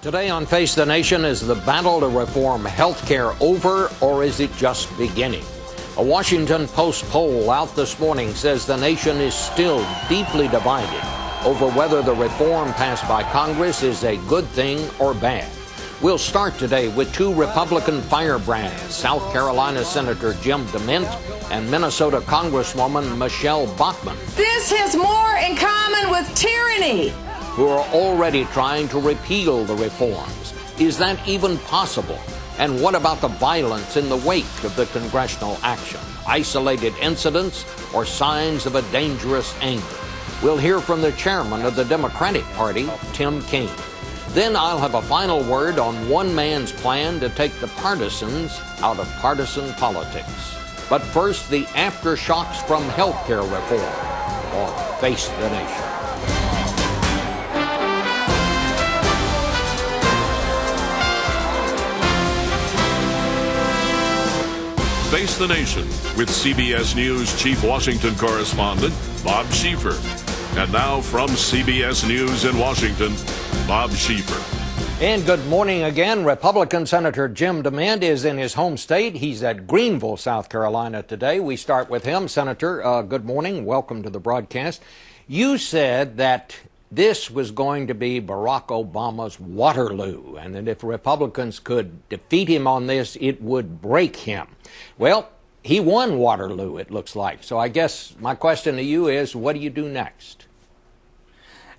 Today on Face the Nation, is the battle to reform health care over, or is it just beginning? A Washington Post poll out this morning says the nation is still deeply divided over whether the reform passed by Congress is a good thing or bad. We'll start today with two Republican firebrands, South Carolina Senator Jim DeMint and Minnesota Congresswoman Michelle Bachman. This has more in common with tyranny, who are already trying to repeal the reforms. Is that even possible? And what about the violence in the wake of the congressional action? Isolated incidents or signs of a dangerous anger? We'll hear from the chairman of the Democratic Party, Tim Kaine. Then I'll have a final word on one man's plan to take the partisans out of partisan politics. But first, the aftershocks from health care reform on Face the Nation. Face the Nation with CBS News Chief Washington Correspondent Bob Schieffer. And now from CBS News in Washington, Bob Schieffer. And good morning again. Republican Senator Jim DeMint is in his home state. He's at Greenville, South Carolina today. We start with him. Senator, good morning. Welcome to the broadcast. You said that this was going to be Barack Obama's Waterloo, and that if Republicans could defeat him on this, it would break him. Well, he won Waterloo, it looks like. So I guess my question to you is, what do you do next?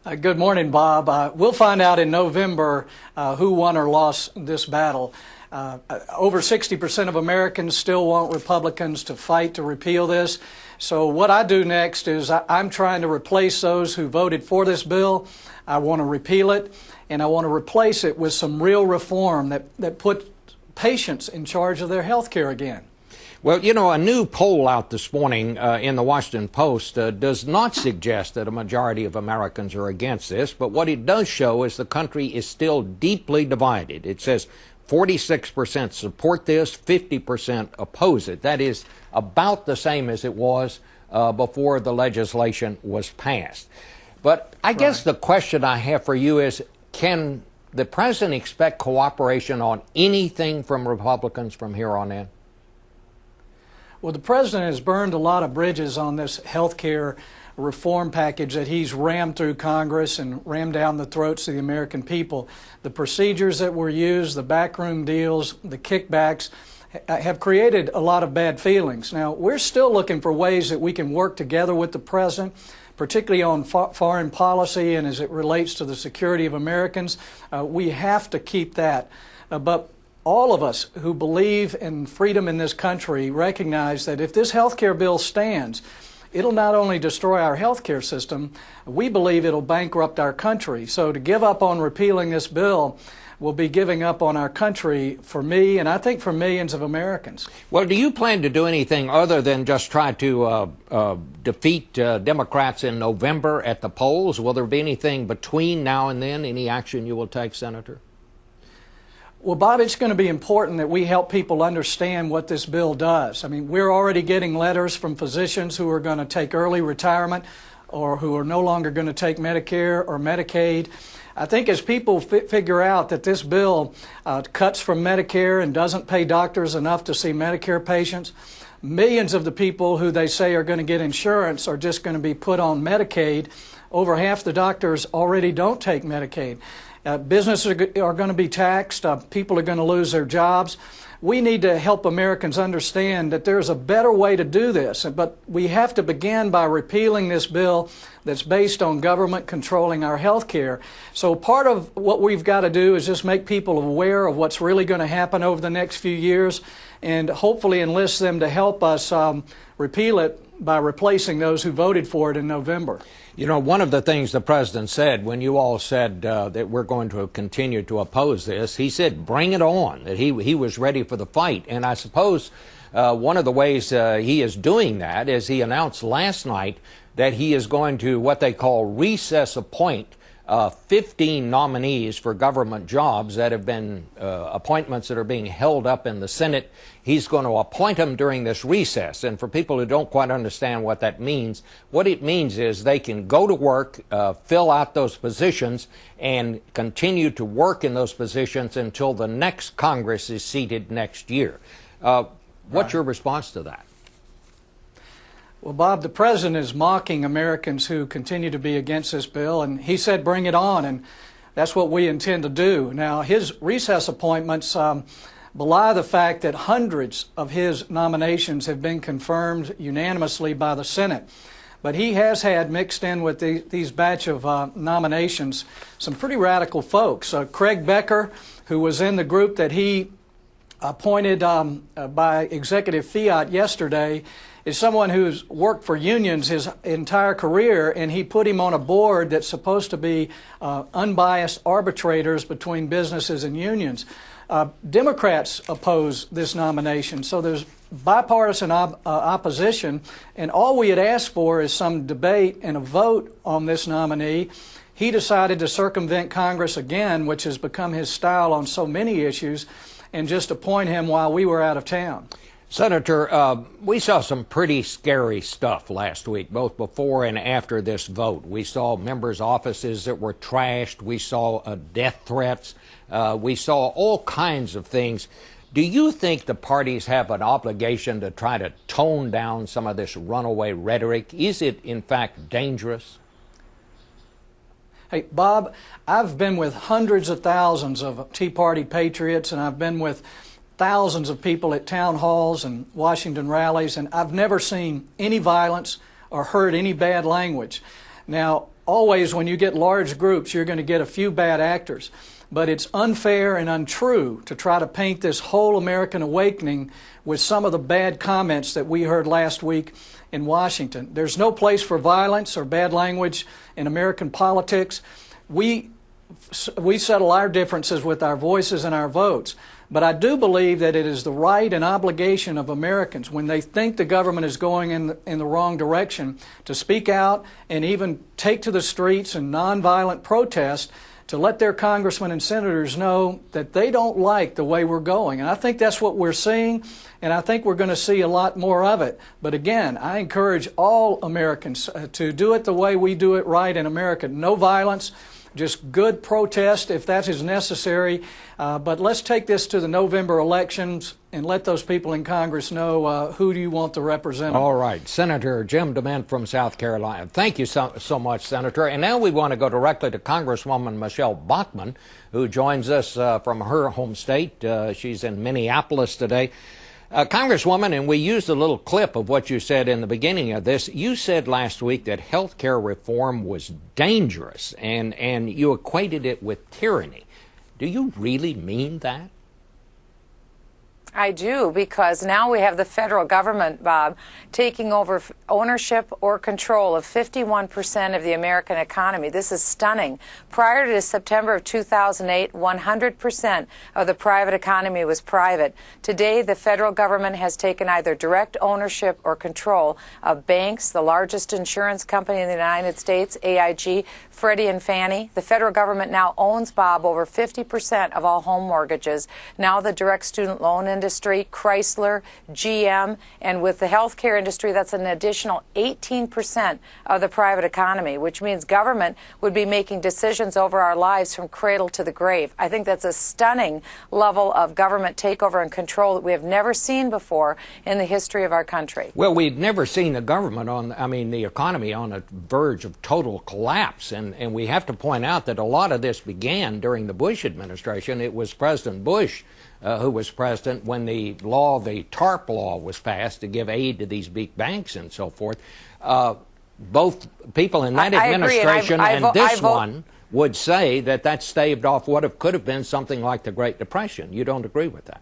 Good morning, Bob. We'll find out in November who won or lost this battle. Over 60% of Americans still want Republicans to fight to repeal this. So what I do next is I'm trying to replace those who voted for this bill. I want to repeal it, and I want to replace it with some real reform that put patients in charge of their health care again. Well, you know, a new poll out this morning in the Washington Post does not suggest that a majority of Americans are against this, but what it does show is the country is still deeply divided. It says 46% support this, 50% oppose it. That is about the same as it was before the legislation was passed. But I guess the question I have for you is, can the president expect cooperation on anything from Republicans from here on in? Well, the president has burned a lot of bridges on this health care reform package that he's rammed through Congress and rammed down the throats of the American people. The procedures that were used, the backroom deals, the kickbacks have created a lot of bad feelings. Now, we're still looking for ways that we can work together with the president, particularly on foreign policy and as it relates to the security of Americans. We have to keep that. But all of us who believe in freedom in this country recognize that if this health care bill stands, it'll not only destroy our health care system, we believe it'll bankrupt our country. So to give up on repealing this bill will be giving up on our country for me, and I think for millions of Americans. Well, do you plan to do anything other than just try to defeat Democrats in November at the polls? Will there be anything between now and then, any action you will take, Senator? Well, Bob, it's going to be important that we help people understand what this bill does. I mean, we're already getting letters from physicians who are going to take early retirement or who are no longer going to take Medicare or Medicaid. I think as people figure out that this bill cuts from Medicare and doesn't pay doctors enough to see Medicare patients, millions of the people who they say are going to get insurance are just going to be put on Medicaid. Over half the doctors already don't take Medicaid. Businesses are going to be taxed. People are going to lose their jobs. We need to help Americans understand that there's a better way to do this, but we have to begin by repealing this bill that's based on government controlling our health care. So part of what we've got to do is just make people aware of what's really going to happen over the next few years and hopefully enlist them to help us repeal it by replacing those who voted for it in November. You know, one of the things the president said when you all said that we're going to continue to oppose this, he said, bring it on, that he was ready for the fight. And I suppose one of the ways he is doing that is he announced last night that he is going to what they call recess appoint 15 nominees for government jobs that have been appointments that are being held up in the Senate. He's going to appoint them during this recess. And for people who don't quite understand what that means, what it means is they can go to work, fill out those positions, and continue to work in those positions until the next Congress is seated next year. What's your response to that? Well, Bob, the president is mocking Americans who continue to be against this bill, and he said bring it on, and that's what we intend to do. Now, his recess appointments belie the fact that hundreds of his nominations have been confirmed unanimously by the Senate. But he has had mixed in with these batch of nominations some pretty radical folks. Craig Becker, who was in the group that he appointed by executive fiat yesterday, is someone who's worked for unions his entire career, and he put him on a board that's supposed to be unbiased arbitrators between businesses and unions. Democrats oppose this nomination, so there's bipartisan opposition, and all we had asked for is some debate and a vote on this nominee. He decided to circumvent Congress again, which has become his style on so many issues, and just appoint him while we were out of town. Senator, we saw some pretty scary stuff last week, both before and after this vote. We saw members' offices that were trashed. We saw death threats. We saw all kinds of things. Do you think the parties have an obligation to try to tone down some of this runaway rhetoric? Is it, in fact, dangerous? Hey, Bob, I've been with hundreds of thousands of Tea Party patriots, and I've been with thousands of people at town halls and Washington rallies, and I've never seen any violence or heard any bad language. Now, always when you get large groups, you're going to get a few bad actors, but it's unfair and untrue to try to paint this whole American awakening with some of the bad comments that we heard last week in Washington. There's no place for violence or bad language in American politics. We settle our differences with our voices and our votes. But I do believe that it is the right and obligation of Americans, when they think the government is going in the wrong direction, to speak out and even take to the streets in nonviolent protest to let their congressmen and senators know that they don't like the way we're going. And I think that's what we're seeing, and I think we're going to see a lot more of it. But again, I encourage all Americans to do it the way we do it right in America. No violence. Just good protest if that is necessary. But let's take this to the November elections and let those people in Congress know who do you want to represent them. All right. Senator Jim DeMint from South Carolina. Thank you so much, Senator. And now we want to go directly to Congresswoman Michelle Bachman, who joins us from her home state. She's in Minneapolis today. Congresswoman, and we used a little clip of what you said in the beginning of this. You said last week that health care reform was dangerous, and you equated it with tyranny. Do you really mean that? I do, because now we have the federal government, Bob, taking over ownership or control of 51% of the American economy. This is stunning. Prior to September of 2008, 100% of the private economy was private. Today, the federal government has taken either direct ownership or control of banks, the largest insurance company in the United States, AIG, Freddie and Fannie. The federal government now owns, Bob, over 50% of all home mortgages. Now the direct student loan industry, Chrysler, GM, and with the healthcare industry, that's an additional 18% of the private economy, which means government would be making decisions over our lives from cradle to the grave. I think that's a stunning level of government takeover and control that we have never seen before in the history of our country. Well, we've never seen the government the economy on a verge of total collapse. And we have to point out that a lot of this began during the Bush administration. It was President Bush who was president when the TARP law was passed to give aid to these big banks and so forth. Both people in that administration and this one would say that that staved off what could have been something like the Great Depression. You don't agree with that?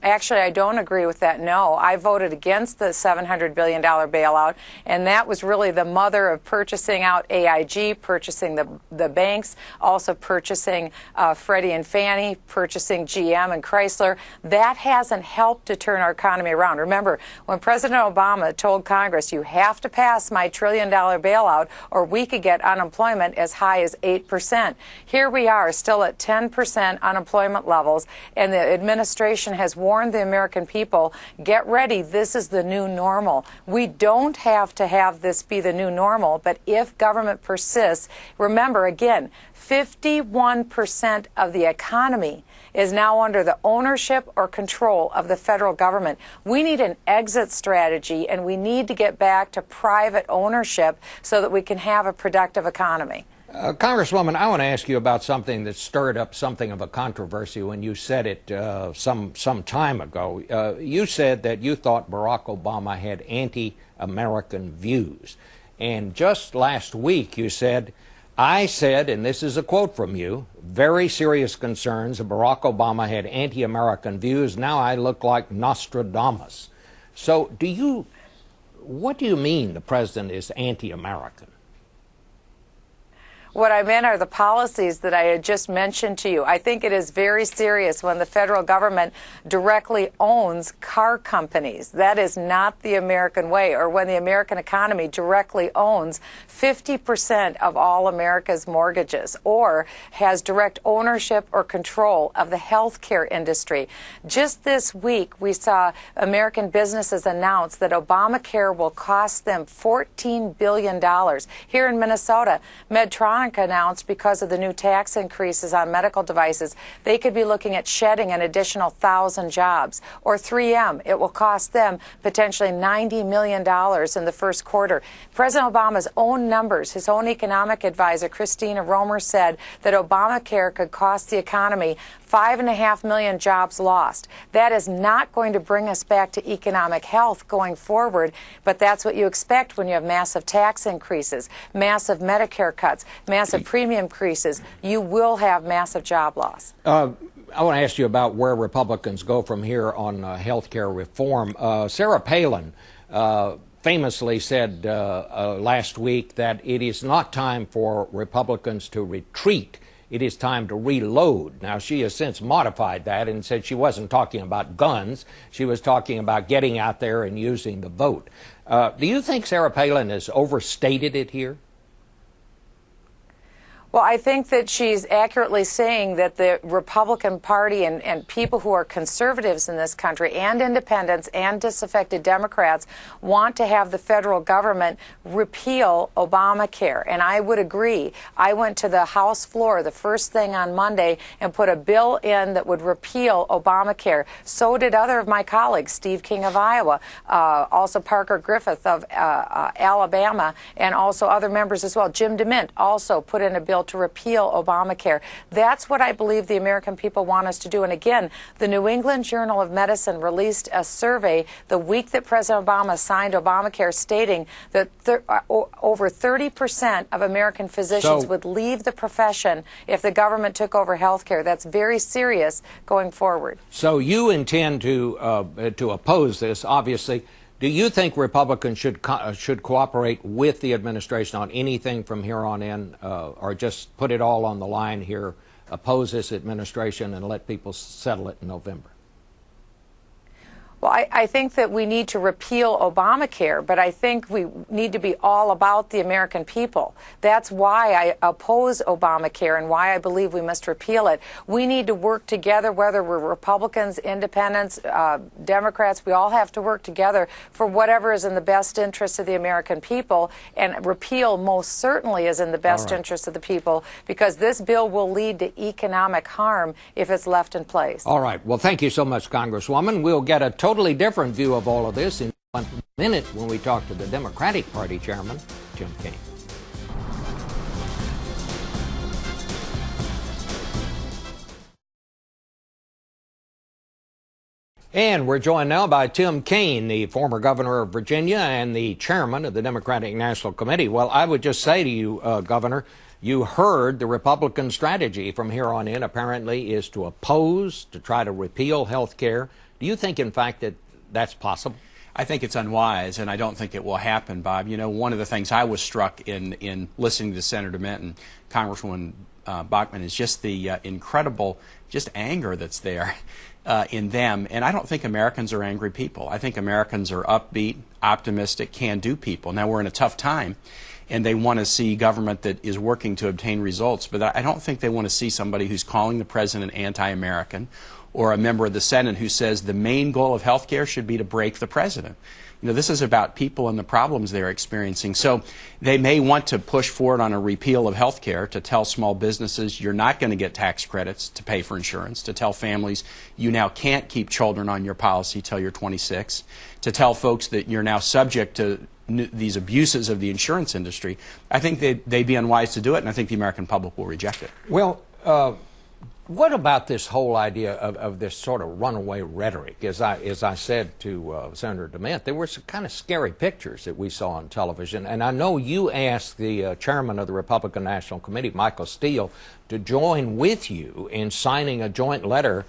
Actually, I don't agree with that, no. I voted against the $700 billion bailout, and that was really the mother of purchasing out AIG, purchasing the banks, also purchasing Freddie and Fannie, purchasing GM and Chrysler. That hasn't helped to turn our economy around. Remember, when President Obama told Congress, you have to pass my $1 trillion bailout or we could get unemployment as high as 8%. Here we are, still at 10% unemployment levels, and the administration has warned the American people, get ready, this is the new normal. We don't have to have this be the new normal, but if government persists, remember again, 51% of the economy is now under the ownership or control of the federal government. We need an exit strategy, and we need to get back to private ownership so that we can have a productive economy. Congresswoman, I want to ask you about something that stirred up something of a controversy when you said it some time ago. You said that you thought Barack Obama had anti-American views. And just last week you said, I said, and this is a quote from you, very serious concerns that Barack Obama had anti-American views. Now I look like Nostradamus. So what do you mean the president is anti-American? What I meant are the policies that I had just mentioned to you. I think it is very serious when the federal government directly owns car companies. That is not the American way. Or when the American economy directly owns 50% of all America's mortgages, or has direct ownership or control of the healthcare industry. Just this week, we saw American businesses announce that Obamacare will cost them $14 billion. Here in Minnesota, Medtronic announced, because of the new tax increases on medical devices, they could be looking at shedding an additional 1,000 jobs. Or 3M, it will cost them potentially $90 million in the first quarter. President Obama's own numbers, his own economic advisor, Christina Romer, said that Obamacare could cost the economy 5.5 million jobs lost. That is not going to bring us back to economic health going forward, but that's what you expect when you have massive tax increases, massive Medicare cuts, massive premium increases. You will have massive job loss. I want to ask you about where Republicans go from here on health care reform. Sarah Palin famously said last week that it is not time for Republicans to retreat. It is time to reload. Now, she has since modified that and said she wasn't talking about guns. She was talking about getting out there and using the vote. Do you think Sarah Palin has overstated it here? Well, I think that she's accurately saying that the Republican Party and people who are conservatives in this country and independents and disaffected Democrats want to have the federal government repeal Obamacare. And I would agree. I went to the House floor the first thing on Monday and put a bill in that would repeal Obamacare. So did other of my colleagues, Steve King of Iowa, also Parker Griffith of Alabama, and also other members as well. Jim DeMint also put in a bill to repeal Obamacare. That's what I believe the American people want us to do. And again, the New England Journal of Medicine released a survey the week that President Obama signed Obamacare, stating that over 30% of American physicians would leave the profession if the government took over health care. That's very serious going forward. So you intend to oppose this, obviously. Do you think Republicans should cooperate with the administration on anything from here on in, or just put it all on the line here, oppose this administration, and let people settle it in November? Well, I think that we need to repeal Obamacare, but I think we need to be all about the American people. That's why I oppose Obamacare and why I believe we must repeal it. We need to work together, whether we're Republicans, independents, Democrats. We all have to work together for whatever is in the best interest of the American people, and repeal most certainly is in the best interest of the people, because this bill will lead to economic harm if it's left in place. All right. Well, thank you so much, Congresswoman. We'll get a totally different view of all of this in 1 minute when we talk to the Democratic Party Chairman, Tim Kaine. And we're joined now by Tim Kaine, the former governor of Virginia and the chairman of the Democratic National Committee. Well, I would just say to you, Governor, you heard the Republican strategy from here on in apparently is to oppose, to try to repeal health care. Do you think, in fact, that that's possible? I think it's unwise, and I don't think it will happen, Bob. You know, one of the things I was struck in listening to Senator DeMint and Congresswoman Bachman is just the incredible anger that's there in them. And I don't think Americans are angry people. I think Americans are upbeat, optimistic, can-do people. Now, we're in a tough time, and they want to see government that is working to obtain results. But I don't think they want to see somebody who's calling the president anti-American, or a member of the Senate who says the main goal of health care should be to break the president. You know, this is about people and the problems they're experiencing. So they may want to push forward on a repeal of health care, to tell small businesses you're not going to get tax credits to pay for insurance, to tell families you now can't keep children on your policy till you're 26, to tell folks that you're now subject to these abuses of the insurance industry. I think they'd be unwise to do it, and I think the American public will reject it. Well, what about this whole idea of this sort of runaway rhetoric? As I said to Senator DeMint, there were some kind of scary pictures that we saw on television. And I know you asked the chairman of the Republican National Committee, Michael Steele, to join with you in signing a joint letter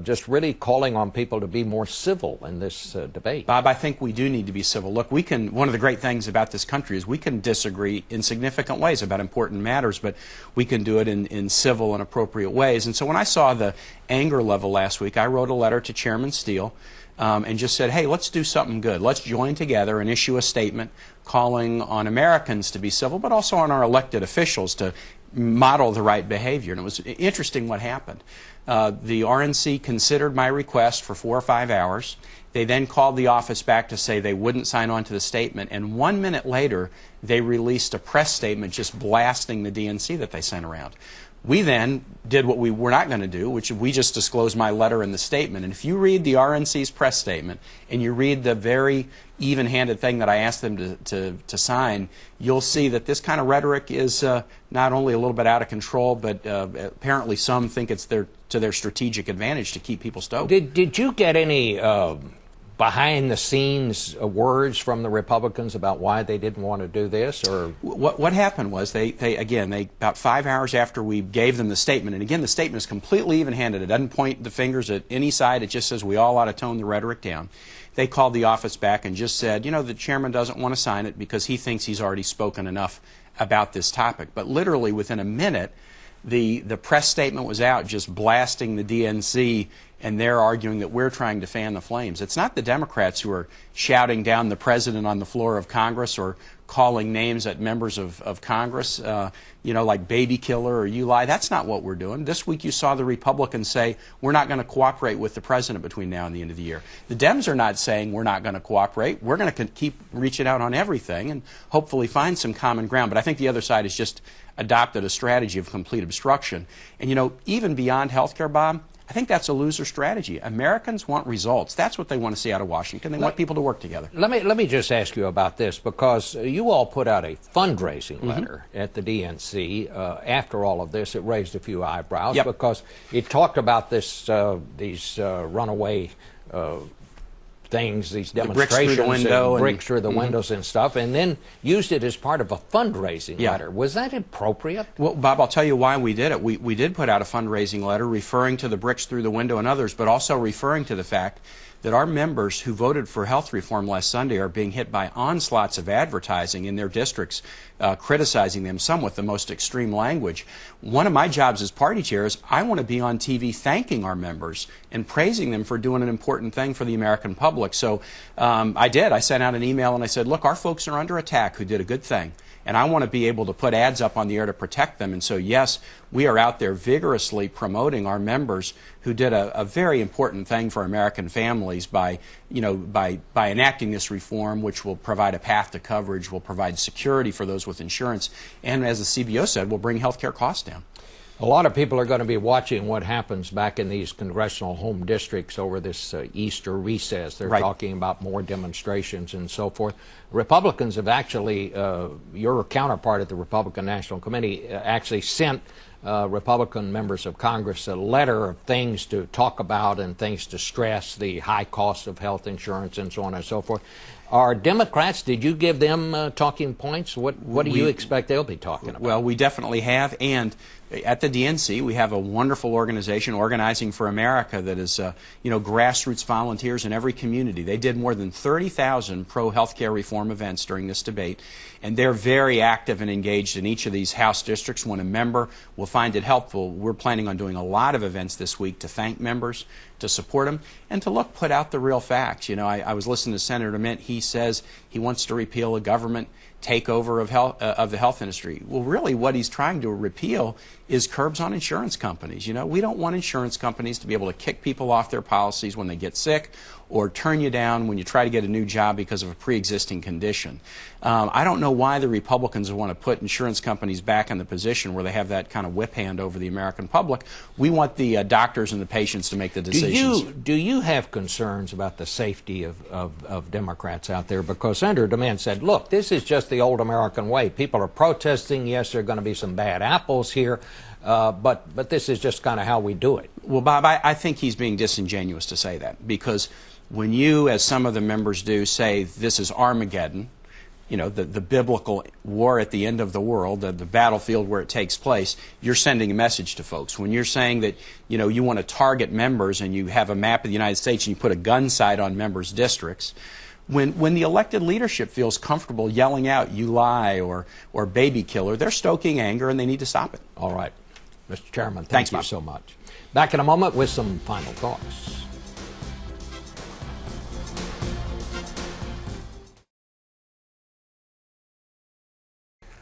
just really calling on people to be more civil in this debate. Bob, I think we do need to be civil. Look, one of the great things about this country is we can disagree in significant ways about important matters, but we can do it in civil and appropriate ways. And so when I saw the anger level last week, I wrote a letter to Chairman Steele and just said, hey, let's do something good. Let's join together and issue a statement calling on Americans to be civil, but also on our elected officials to model the right behavior. And it was interesting what happened. The R-N-C considered my request for 4 or 5 hours. They then called the office back to say they wouldn't sign on to the statement. And 1 minute later, they released a press statement just blasting the DNC that they sent around. We then did what we were not going to do, which we just disclosed my letter in the statement. And if you read the R-N-C's press statement and you read the very even-handed thing that I asked them to sign, you'll see that this kind of rhetoric is not only a little bit out of control, but apparently some think it's to their strategic advantage to keep people stoked. Did you get any behind-the-scenes words from the Republicans about why they didn't want to do this? Or what happened was they about 5 hours after we gave them the statement, and again the statement is completely even-handed. It doesn't point the fingers at any side. It just says we all ought to tone the rhetoric down. They called the office back and just said, you know, the chairman doesn't want to sign it because he thinks he's already spoken enough about this topic. But literally within a minute, the press statement was out just blasting the DNC, and they're arguing that we're trying to fan the flames. It's not the Democrats who are shouting down the president on the floor of Congress or calling names at members of Congress, you know, like baby killer or you lie. That's not what we're doing. This week you saw the Republicans say we're not going to cooperate with the president between now and the end of the year. The Dems are not saying we're not going to cooperate. We're going to keep reaching out on everything and hopefully find some common ground. But I think the other side has just adopted a strategy of complete obstruction. And, you know, even beyond health care, Bob, I think that's a loser strategy. Americans want results. That's what they want to see out of Washington. They want people to work together. Let me just ask you about this, because you all put out a fundraising letter at the DNC. After all of this, it raised a few eyebrows because it talked about this these runaway things, these demonstrations, bricks through the windows and stuff, and then used it as part of a fundraising letter. Was that appropriate? Well, Bob, I'll tell you why we did it. We did put out a fundraising letter referring to the bricks through the window and others, but also referring to the fact that our members who voted for health reform last Sunday are being hit by onslaughts of advertising in their districts, criticizing them, some with the most extreme language. One of my jobs as party chair is I want to be on TV thanking our members and praising them for doing an important thing for the American public. So I did. I sent out an email and I said, look, our folks are under attack who did a good thing. And I want to be able to put ads up on the air to protect them. And so, yes, we are out there vigorously promoting our members who did a very important thing for American families by enacting this reform, which will provide a path to coverage, will provide security for those with insurance, and as the CBO said, will bring health care costs down. A lot of people are going to be watching what happens back in these congressional home districts over this Easter recess. They're talking about more demonstrations and so forth. Republicans have actually, your counterpart at the Republican National Committee, actually sent Republican members of Congress a letter of things to talk about and things to stress, the high cost of health insurance and so on and so forth. Are Democrats, did you give them talking points? What do you expect they'll be talking about? Well, we definitely have, and at the DNC we have a wonderful organization, Organizing for America, that is grassroots volunteers in every community. They did more than 30,000 pro-healthcare reform events during this debate, and they're very active and engaged in each of these House districts. When a member will find it helpful, we're planning on doing a lot of events this week to thank members, to support them, and to put out the real facts. I was listening to Senator DeMint. He says he wants to repeal a government takeover of the health industry. Well, really what he's trying to repeal is curbs on insurance companies. We don't want insurance companies to be able to kick people off their policies when they get sick or turn you down when you try to get a new job because of a pre-existing condition. I don't know why the Republicans want to put insurance companies back in the position where they have that kind of whip hand over the American public. We want the doctors and the patients to make the decisions. Do you have concerns about the safety of Democrats out there? Because Senator DeMint said, look, this is just the old American way. People are protesting. Yes, there are going to be some bad apples here, but this is just kind of how we do it. Well, Bob, I think he's being disingenuous to say that, because when you, as some of the members do, say this is Armageddon, the biblical war at the end of the world, the battlefield where it takes place, you're sending a message to folks. When you're saying that, you want to target members and you have a map of the United States and you put a gun sight on members' districts, when the elected leadership feels comfortable yelling out, you lie, or baby killer, they're stoking anger and they need to stop it. All right. Mr. Chairman, thanks thank you so much. Back in a moment with some final thoughts.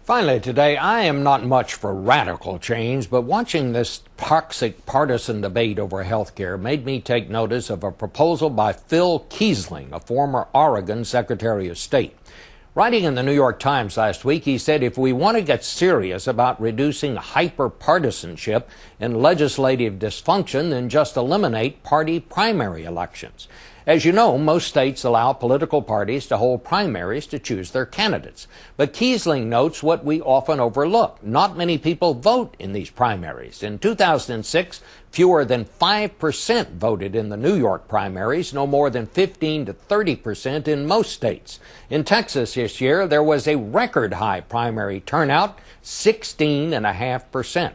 Finally today, I am not much for radical change, but watching this toxic partisan debate over health care made me take notice of a proposal by Phil Kiesling, a former Oregon Secretary of State. Writing in the New York Times last week, he said, if we want to get serious about reducing hyper-partisanship and legislative dysfunction, then just eliminate party primary elections. As you know, most states allow political parties to hold primaries to choose their candidates. But Kiesling notes what we often overlook. Not many people vote in these primaries. In 2006, fewer than 5% voted in the New York primaries, no more than 15 to 30% in most states. In Texas this year, there was a record high primary turnout, 16.5%.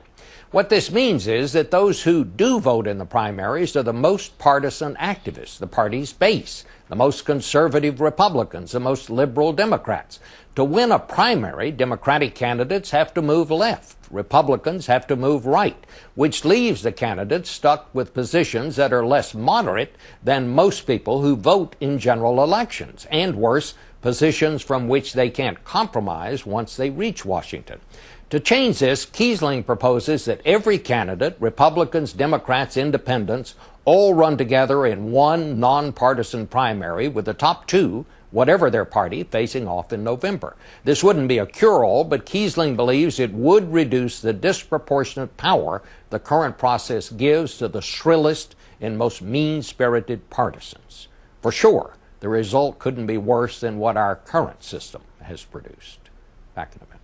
What this means is that those who do vote in the primaries are the most partisan activists, the party's base, the most conservative Republicans, the most liberal Democrats. To win a primary, Democratic candidates have to move left. Republicans have to move right, which leaves the candidates stuck with positions that are less moderate than most people who vote in general elections, and worse, positions from which they can't compromise once they reach Washington. To change this, Kiesling proposes that every candidate, Republicans, Democrats, Independents, all run together in one nonpartisan primary with the top two, whatever their party, facing off in November. This wouldn't be a cure-all, but Kiesling believes it would reduce the disproportionate power the current process gives to the shrillest and most mean-spirited partisans. For sure, the result couldn't be worse than what our current system has produced. Back in a minute.